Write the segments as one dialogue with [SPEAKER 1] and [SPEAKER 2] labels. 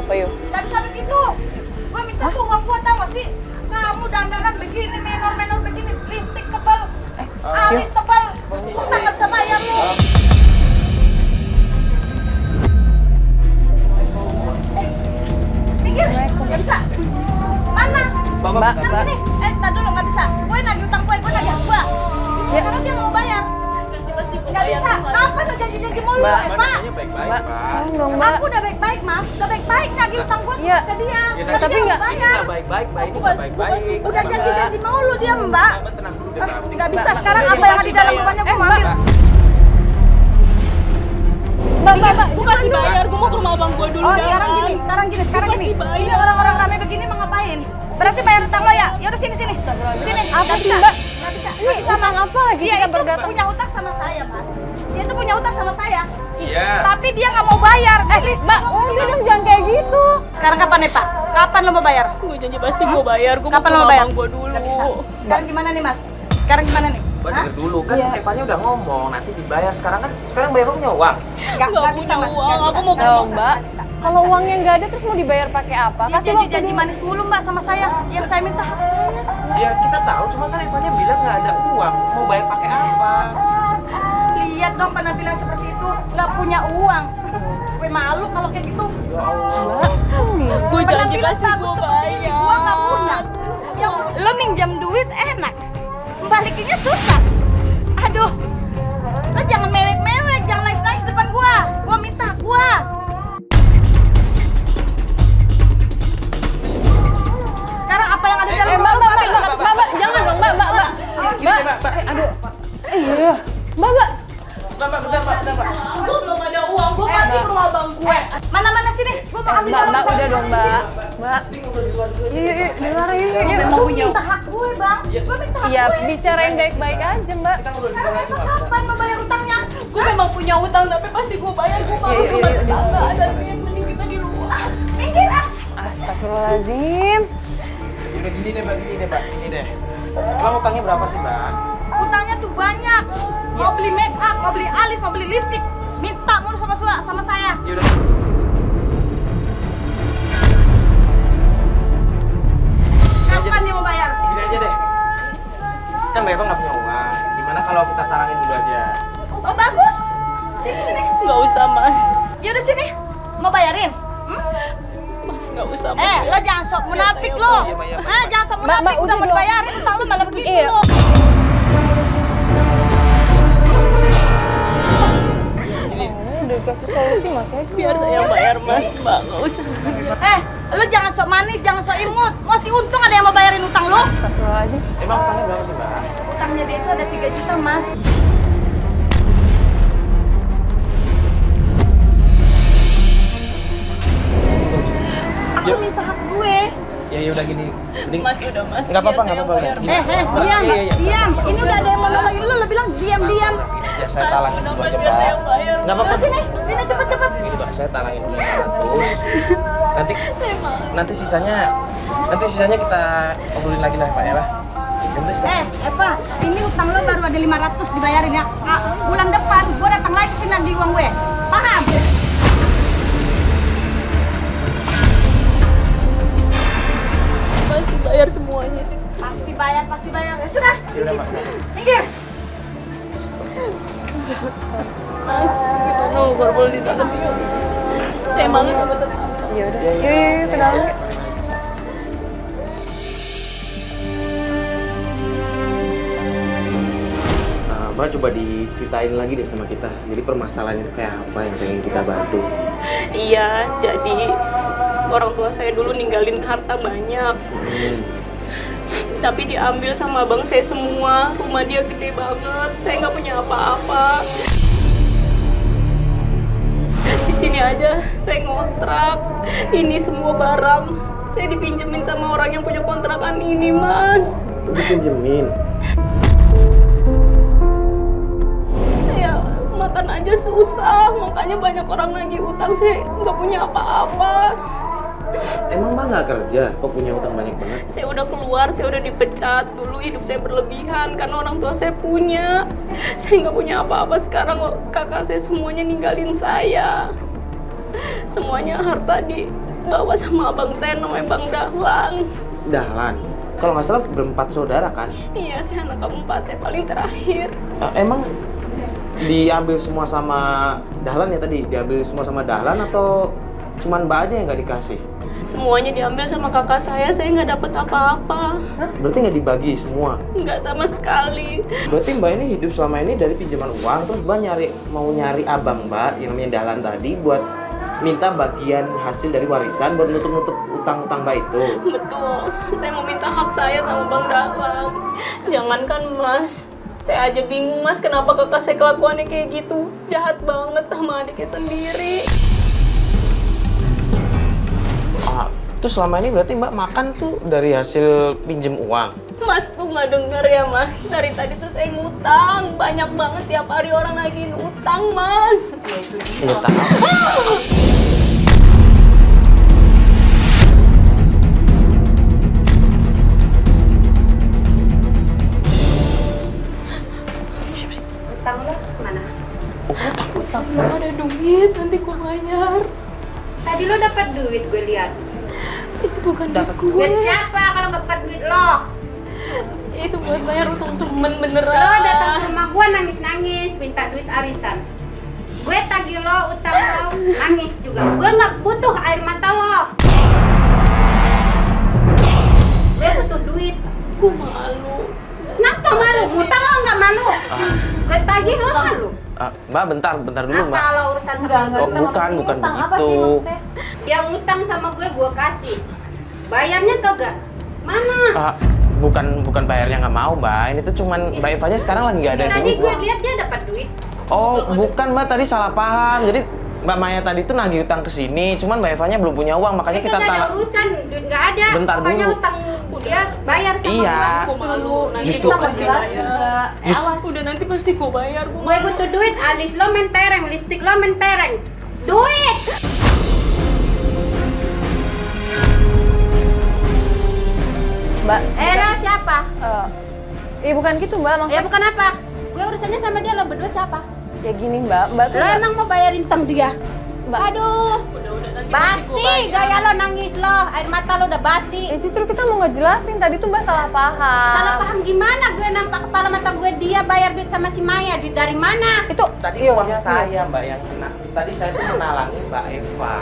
[SPEAKER 1] apa yuk?
[SPEAKER 2] Gak bisa begitu. Gue minta tuh uang gue, tau gak sih? Kamu dandanan begini, menor begini, lipstik tebal, alis tebal, utang gak bisa bayar lu. Pikir, gak bisa. Mana?
[SPEAKER 1] Mbak.
[SPEAKER 2] Sini. Tar dulu, gak bisa. Gue nagih utang gue nagih gue.
[SPEAKER 1] Ya.
[SPEAKER 2] Karena dia mau bayar. Gak bisa. Kapan lo janji-janji mulu,
[SPEAKER 1] Mbak.
[SPEAKER 2] Pak?
[SPEAKER 3] Baik-baik, Pak.
[SPEAKER 1] Dong, Mbak.
[SPEAKER 2] Aku udah baik-baik, Mas. Udah baik-baik nagih utang gue
[SPEAKER 1] Iya.
[SPEAKER 2] ke dia.
[SPEAKER 3] Ya,
[SPEAKER 1] tapi
[SPEAKER 2] dia
[SPEAKER 1] nggak-
[SPEAKER 2] mau
[SPEAKER 3] Ini
[SPEAKER 2] bayar.
[SPEAKER 3] nggak baik-baik, Mbak. Ini nggak baik-baik.
[SPEAKER 2] Udah janji-janji mulu dia, Mbak.
[SPEAKER 3] Mbak, tenang dulu deh, Mbak.
[SPEAKER 2] Nggak bisa. Sekarang apa yang ada di dalam pokoknya gue mau ambil.
[SPEAKER 1] Mbak.
[SPEAKER 4] Gue pasti bayar, gue mau ke rumah abang gue dulu.
[SPEAKER 2] Oh, sekarang gini.
[SPEAKER 4] Pasti bayar.
[SPEAKER 2] Ini orang-orang rame begini mau ngapain? Berarti bayar utang lo ya? Yaudah sini. Sini.
[SPEAKER 1] Apa
[SPEAKER 2] Nggak
[SPEAKER 1] sih,
[SPEAKER 2] bisa.
[SPEAKER 1] Mbak?
[SPEAKER 2] Nggak bisa.
[SPEAKER 1] Ini utang apa lagi?
[SPEAKER 2] Dia
[SPEAKER 1] Kita
[SPEAKER 2] itu
[SPEAKER 1] baru datang.
[SPEAKER 2] punya utang sama saya, Mas. Dia itu punya utang sama saya.
[SPEAKER 3] Iya.
[SPEAKER 2] Tapi dia nggak mau bayar.
[SPEAKER 1] Mbak, udah dong jangan kayak gitu.
[SPEAKER 2] Sekarang kapan nih, Pak? Kapan lo mau bayar?
[SPEAKER 4] Gue janji pasti gue bayar, gue mau
[SPEAKER 2] Kapan
[SPEAKER 4] ke
[SPEAKER 2] lo mau
[SPEAKER 4] rumah
[SPEAKER 2] bayar?
[SPEAKER 4] abang gue dulu.
[SPEAKER 2] Nggak bisa. Sekarang gimana nih, Mas? Sekarang gimana nih?
[SPEAKER 3] Mbak,
[SPEAKER 2] Hah?
[SPEAKER 3] denger dulu. Kan
[SPEAKER 1] Iya.
[SPEAKER 3] Evanya udah ngomong, nanti dibayar. Sekarang bayar lo punya uang.
[SPEAKER 2] Nggak bisa, Mas.
[SPEAKER 4] uang,
[SPEAKER 2] Nggak
[SPEAKER 4] aku
[SPEAKER 2] bisa.
[SPEAKER 4] mau ke
[SPEAKER 1] Loh, Mbak. Kalau uangnya nggak ada terus mau dibayar pakai apa?
[SPEAKER 2] Dia
[SPEAKER 1] Kasih waktu
[SPEAKER 2] janji-janji
[SPEAKER 1] dulu.
[SPEAKER 2] manis mulu, Mbak, sama saya. Yang saya minta hak saya.
[SPEAKER 3] Ya kita tahu, cuma kan Evanya bilang nggak ada uang. Mau bayar pakai apa?
[SPEAKER 2] Lihat dong penampilan seperti itu, nggak punya uang. Gue malu kalau kayak gitu.
[SPEAKER 3] Ya Allah.
[SPEAKER 4] Gue janji
[SPEAKER 2] Penampilan
[SPEAKER 4] pasti
[SPEAKER 2] bagus
[SPEAKER 4] gue
[SPEAKER 2] seperti ini,
[SPEAKER 4] bayar.
[SPEAKER 2] gua nggak punya. Yang lo minjam duit enak, balikinnya susah. Aduh, lo jangan mewek-mewek, jangan nangis-nangis depan gua. Gua minta hak gua. Sekarang apa yang ada dalam
[SPEAKER 1] Mbak,
[SPEAKER 2] mulut?
[SPEAKER 1] jangan dong, Mbak.
[SPEAKER 3] Gini, Mbak.
[SPEAKER 1] Aduh. Iya. Mbak.
[SPEAKER 3] Mbak, bentar, Mbak.
[SPEAKER 4] Gue belum ada uang, gue pasti ke rumah abang gue.
[SPEAKER 2] Mana sini, gua mau ambil.
[SPEAKER 1] Mbak, udah dong, Mbak. Mbak. Yuk, di luar yuk.
[SPEAKER 4] Memang punya
[SPEAKER 2] Minta hak gue, Bang. Gua minta hak
[SPEAKER 1] Iya,
[SPEAKER 2] gue.
[SPEAKER 1] bicarain baik-baik aja, Mbak.
[SPEAKER 2] Sekarang emang kapan mau bayar utangnya?
[SPEAKER 4] Gue memang punya utang, tapi pasti gue bayar. Gue malu
[SPEAKER 1] Iya,
[SPEAKER 4] sama
[SPEAKER 1] iya,
[SPEAKER 4] tetangga. Ada duit, mending kita di luar.
[SPEAKER 2] Minggir ah.
[SPEAKER 1] Astagfirullahaladzim.
[SPEAKER 3] Udah gini deh, Mbak. Gini deh. Emang utangnya berapa sih, Mbak?
[SPEAKER 2] Utangnya tuh banyak. Mau beli make up, mau beli alis, mau beli lipstick. Minta mulu sama saya.
[SPEAKER 3] Ya udah.
[SPEAKER 2] Kapan dia mau bayar?
[SPEAKER 3] Gini aja deh. Kan Mbak Eva nggak punya uang. Gimana kalau kita tarangin dulu aja?
[SPEAKER 2] Oh bagus. Sini.
[SPEAKER 4] Gak usah, Mas.
[SPEAKER 2] Ya udah sini. Mau bayarin?
[SPEAKER 4] Mas, gak usah, Mas.
[SPEAKER 2] Lo jangan sok munafik lo.
[SPEAKER 3] Iya, Mbak, iya, Mbak.
[SPEAKER 2] Jangan sok
[SPEAKER 1] Mbak,
[SPEAKER 2] munafik. Udah
[SPEAKER 1] udah
[SPEAKER 2] mau
[SPEAKER 1] dong.
[SPEAKER 2] dibayarin, utang lo malah begitu
[SPEAKER 1] Iya.
[SPEAKER 2] lo.
[SPEAKER 1] Udah dikasih solusi Mas aja.
[SPEAKER 4] Biar saya bayar, Mas. Mbak, gak usah.
[SPEAKER 2] Lo jangan sok manis, jangan sok imut. Masih untung ada yang mau bayarin utang lo.
[SPEAKER 1] Astagfirullahaladzim.
[SPEAKER 3] Emang utangnya berapa sih, Mbak?
[SPEAKER 2] Utangnya dia itu ada 3 juta, Mas. Aku minta hak gue.
[SPEAKER 3] Ya udah gini. Mending
[SPEAKER 4] Mas, udah, Mas.
[SPEAKER 3] Nggak apa-apa,
[SPEAKER 4] Biar
[SPEAKER 3] nggak
[SPEAKER 4] saya
[SPEAKER 3] apa-apa.
[SPEAKER 4] bayar.
[SPEAKER 3] Gini.
[SPEAKER 2] Diam,
[SPEAKER 3] Iya, iya.
[SPEAKER 2] diam. Ini udah ada yang mau nolongin lo bilang diam.
[SPEAKER 3] Ya saya talangin
[SPEAKER 4] Udah,
[SPEAKER 3] dulu
[SPEAKER 4] Mas,
[SPEAKER 3] aja,
[SPEAKER 4] biar saya
[SPEAKER 3] Pak.
[SPEAKER 4] bayar.
[SPEAKER 3] Nggak apa-apa.
[SPEAKER 2] Sini cepet.
[SPEAKER 3] Gini, Mbak, saya talangin dulu 500.
[SPEAKER 4] Saya malu.
[SPEAKER 3] Nanti sisanya kita obrolin lagi lah, Pak ya, Pak. Yang penting sekarang.
[SPEAKER 2] Eva, ini utang lo baru ada 500 dibayarin ya. Bulan depan gue datang lagi sini nagih uang gue. Paham?
[SPEAKER 4] Mas, bayar semuanya.
[SPEAKER 2] Pasti bayar. Ya sudah.
[SPEAKER 3] Ya udah, Pak.
[SPEAKER 2] Minggir.
[SPEAKER 4] Mas, gimana gorbol di dalam yuk. Saya malu sama tetangga.
[SPEAKER 1] Ya udah. Yuk, ke dalam yuk.
[SPEAKER 3] Mbak coba diceritain lagi deh sama kita. Jadi permasalahan itu kayak apa yang pengen kita bantu?
[SPEAKER 4] Iya, jadi orang tua saya dulu ninggalin harta banyak. Tapi diambil sama abang saya semua. Rumah dia gede banget. Saya nggak punya apa-apa. Di sini aja saya ngontrak. Ini semua barang saya dipinjemin sama orang yang punya kontrakan ini, Mas.
[SPEAKER 3] Udah pinjemin.
[SPEAKER 4] Saya makan aja susah, makanya banyak orang nagih utang. Saya nggak punya apa-apa.
[SPEAKER 3] Emang Mbak nggak kerja? Kok punya utang banyak banget?
[SPEAKER 4] Saya udah keluar, saya udah dipecat. Dulu hidup saya berlebihan karena orang tua saya punya. Saya nggak punya apa-apa. Sekarang kakak saya semuanya ninggalin saya. Semuanya harta bawa sama abang saya namanya Bang Dahlan.
[SPEAKER 3] Dahlan. Kalau nggak salah berempat saudara kan?
[SPEAKER 4] Iya, saya anak keempat, saya paling terakhir.
[SPEAKER 3] Emang diambil semua sama Dahlan ya tadi? Diambil semua sama Dahlan atau cuman Mbak aja yang nggak dikasih?
[SPEAKER 4] Semuanya diambil sama kakak saya nggak dapat apa-apa.
[SPEAKER 3] Berarti nggak dibagi semua?
[SPEAKER 4] Nggak sama sekali.
[SPEAKER 3] Berarti Mbak ini hidup selama ini dari pinjaman uang, terus Mbak mau nyari abang Mbak yang namanya Dahlan tadi buat minta bagian hasil dari warisan buat nutup-nutup utang-utang Mbak itu.
[SPEAKER 4] Betul, saya mau minta hak saya sama Bang Dahlan. Jangankan Mas, saya aja bingung Mas kenapa kakak saya kelakuannya kayak gitu. Jahat banget sama adiknya sendiri.
[SPEAKER 3] Terus selama ini berarti Mbak makan tuh dari hasil pinjem uang?
[SPEAKER 4] Mas tuh nggak denger ya Mas, dari tadi tuh saya ngutang. Banyak banget tiap hari orang lagi utang Mas.
[SPEAKER 3] Ngutang?
[SPEAKER 1] Utang lo kemana?
[SPEAKER 4] Utang belum ada duit, nanti gua bayar.
[SPEAKER 1] Tadi lo dapat duit gue lihat.
[SPEAKER 4] Itu bukan duit gue.
[SPEAKER 1] Duit siapa kalau nggak bukan duit lo?
[SPEAKER 4] Itu buat bayar utang temen beneran.
[SPEAKER 1] Lo datang ke rumah gue nangis-nangis minta duit arisan. Gue tagih lo utang lo nangis juga. Gue nggak butuh air mata lo. Gue butuh duit.
[SPEAKER 4] Gue malu.
[SPEAKER 1] Kenapa malu? Utang lo nggak malu? Gue tagih lo malu.
[SPEAKER 3] Mbak bentar dulu
[SPEAKER 1] Apa
[SPEAKER 3] Mbak.
[SPEAKER 1] kalau urusan sama gue?
[SPEAKER 3] Oh, bukan begitu.
[SPEAKER 1] Yang utang sama gue kasih. Bayarnya tau gak? Mana?
[SPEAKER 3] Bukan bayarnya nggak mau Mbak. Ini tuh cuman Mbak Evanya sekarang lagi nggak ada
[SPEAKER 1] Tadi
[SPEAKER 3] duit.
[SPEAKER 1] gue lihat dia dapat duit.
[SPEAKER 3] Oh, bukan Mbak, tadi salah paham. Jadi Mbak Maya tadi tuh nagih utang ke sini, cuman Mbak Evanya belum punya uang, makanya
[SPEAKER 1] Itu
[SPEAKER 3] kita
[SPEAKER 1] nggak ada urusan, duit nggak ada.
[SPEAKER 3] Bentar
[SPEAKER 1] Pokoknya
[SPEAKER 3] dulu.
[SPEAKER 1] utang dia bayar sama
[SPEAKER 3] Iya.
[SPEAKER 4] Gue malu. Nanti
[SPEAKER 3] Justru-
[SPEAKER 4] gue pasti bayar.
[SPEAKER 1] Awas.
[SPEAKER 4] Udah nanti pasti gue bayar.
[SPEAKER 1] Gue butuh duit, alis lo mentereng, listrik lo mentereng. Duit!
[SPEAKER 5] Mbak,
[SPEAKER 1] Lo siapa?
[SPEAKER 5] bukan gitu Mbak,
[SPEAKER 1] Ya
[SPEAKER 5] maksudnya
[SPEAKER 1] bukan apa? Gue urusannya sama dia, lo berdua siapa?
[SPEAKER 5] ya gini Mbak tuh
[SPEAKER 1] Lo
[SPEAKER 5] nggak-
[SPEAKER 1] emang mau bayarin utang dia?
[SPEAKER 5] Mbak.
[SPEAKER 1] Aduh,
[SPEAKER 4] Udah nanti
[SPEAKER 1] basi gaya lo nangis lo, air mata lo udah basi.
[SPEAKER 5] ya justru kita mau ngejelasin, tadi tuh Mbak salah paham.
[SPEAKER 1] Salah paham gimana? Gue nampak kepala mata gue dia bayar duit sama si Maya, duit dari mana?
[SPEAKER 5] Itu
[SPEAKER 3] Tadi
[SPEAKER 5] iya,
[SPEAKER 3] uang
[SPEAKER 5] jelasin.
[SPEAKER 3] saya Mbak yang kena. Tadi saya tuh menalangi Mbak Eva.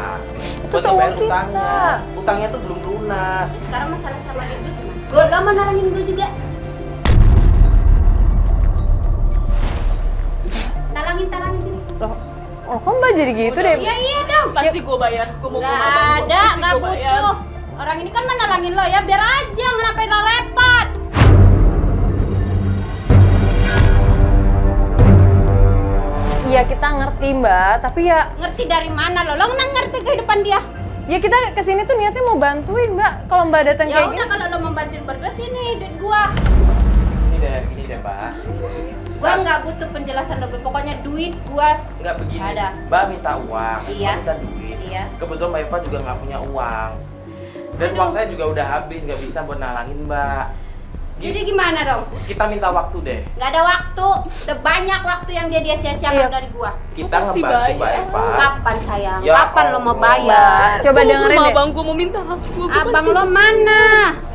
[SPEAKER 5] Itu
[SPEAKER 3] Buat
[SPEAKER 5] tuh
[SPEAKER 3] bayar
[SPEAKER 5] uang kita.
[SPEAKER 3] utangnya. Utangnya tuh belum lunas.
[SPEAKER 1] Sekarang masalah sama itu gimana? Gue lo mau nolongin gue juga? Talangin sini.
[SPEAKER 5] Loh, kok Mbak jadi gitu deh?
[SPEAKER 1] Ya iya dong.
[SPEAKER 4] Pasti gue bayar. Gue mau ke
[SPEAKER 1] Gak
[SPEAKER 4] rumah Bang,
[SPEAKER 1] ada,
[SPEAKER 4] pasti
[SPEAKER 1] gak
[SPEAKER 4] gua bayar.
[SPEAKER 1] butuh. Orang ini kan menalangin lo ya, biar aja ngapain lo repot.
[SPEAKER 5] Iya kita ngerti Mbak, tapi ya
[SPEAKER 1] Ngerti dari mana lo? Lo emang ngerti kehidupan dia?
[SPEAKER 5] kita kesini tuh niatnya mau bantuin Mbak. Kalau Mbak datang
[SPEAKER 1] Ya
[SPEAKER 5] kayak
[SPEAKER 1] udah
[SPEAKER 5] gini,
[SPEAKER 1] kalau lo membantuin berdua sini duit gua.
[SPEAKER 3] Gini deh Mbak.
[SPEAKER 1] Gua nggak butuh penjelasan lo, pokoknya duit gua.
[SPEAKER 3] Nggak begini.
[SPEAKER 1] Ada.
[SPEAKER 3] Mbak minta uang,
[SPEAKER 1] Iya.
[SPEAKER 3] Mbak minta duit.
[SPEAKER 1] Iya.
[SPEAKER 3] Kebetulan Mbak Eva juga nggak punya uang. Dan uang saya juga udah habis, nggak bisa buat nalangin Mbak.
[SPEAKER 1] Jadi gimana dong?
[SPEAKER 3] Kita minta waktu deh.
[SPEAKER 1] Nggak ada waktu, udah banyak waktu yang dia sia-siakan
[SPEAKER 5] Iya.
[SPEAKER 1] dari gua.
[SPEAKER 3] Kita
[SPEAKER 4] pasti
[SPEAKER 3] ngebantu Mbak
[SPEAKER 4] bayar.
[SPEAKER 3] Eva.
[SPEAKER 1] Kapan sayang?
[SPEAKER 3] Ya
[SPEAKER 1] Kapan lo mau
[SPEAKER 3] Allah.
[SPEAKER 1] bayar?
[SPEAKER 5] coba
[SPEAKER 4] Gua
[SPEAKER 5] dengerin
[SPEAKER 4] ke rumah
[SPEAKER 5] deh.
[SPEAKER 4] Bang, gue mau minta hak gue.
[SPEAKER 1] Abang lo mana?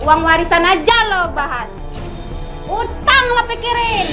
[SPEAKER 1] Uang warisan aja lo bahas. Utang lo pikirin.